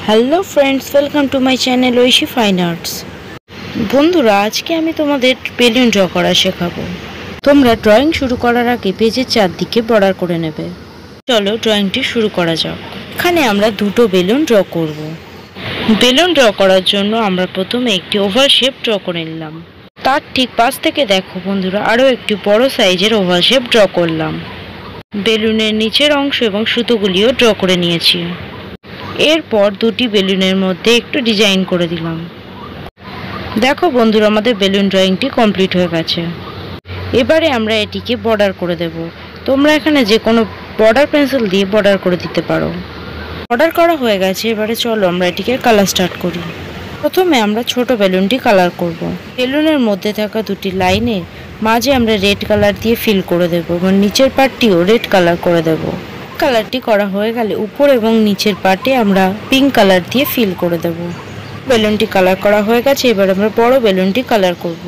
Hello friends, welcome to my channel Oishi fine arts. বন্ধুরা, আজকে আমি তোমাদের বেলুন ড্র করা শেখাবো। তোমরা ড্রয়িং শুরু করার আগে পেজের চারদিকে বর্ডার করে নেবে। চলো ড্রয়িংটি শুরু করা যাক। এখানে আমরা দুটো বেলুন ড্র করব। বেলুন ড্র করার জন্য আমরা প্রথমে একটি ওভাল শেপ ড্র করে নিলাম। তার ঠিক পাশ থেকে দেখো বন্ধুরা, আরও একটি বড় সাইজের ওভাল শেপ ড্র করলাম। বেলুনের নিচের অংশ এবং সুতোগুলিও ড্র করে নিয়েছি। এরপর দুটি বেলুনের মধ্যে একটু ডিজাইন করে দিলাম। দেখো বন্ধুরা, আমাদের বেলুন ড্রয়িংটি কমপ্লিট হয়ে গেছে। এবারে আমরা এটিকে বর্ডার করে দেব। তোমরা এখানে যে কোনো বর্ডার পেন্সিল দিয়ে বর্ডার করে দিতে পারো। বর্ডার করা হয়ে গেছে। এবারে চলো আমরা এটিকে কালার স্টার্ট করি। প্রথমে আমরা ছোট বেলুনটি কালার করব। বেলুনের মধ্যে থাকা দুটি লাইনে মাঝে আমরা রেড কালার দিয়ে ফিল করে দেবো এবং নিচের পার্টটিও রেড কালার করে দেবো। কালারটি করা হয়ে গেলে উপর এবং নিচের পার্টে আমরা পিঙ্ক কালার দিয়ে ফিল করে দেব। বেলুনটি কালার করা হয়ে গেছে। এবার আমরা বড় বেলুনটি কালার করব।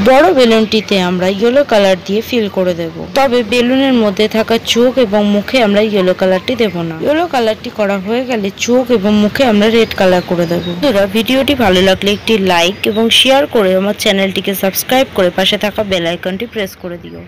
বড় বেলুনটিতে আমরা ইয়েলো কালার দিয়ে ফিল করে দেব। তবে বেলুনের মধ্যে থাকা চোখ এবং মুখে আমরা ইয়েলো কালারটি দেব না। ইয়েলো কালারটি করা হয়ে গেলে চোখ এবং মুখে আমরা রেড কালার করে দেব। বন্ধুরা, ভিডিওটি ভালো লাগলে একটি লাইক এবং শেয়ার করে আমার চ্যানেলটিকে সাবস্ক্রাইব করে পাশে থাকা বেল আইকনটি প্রেস করে দিও।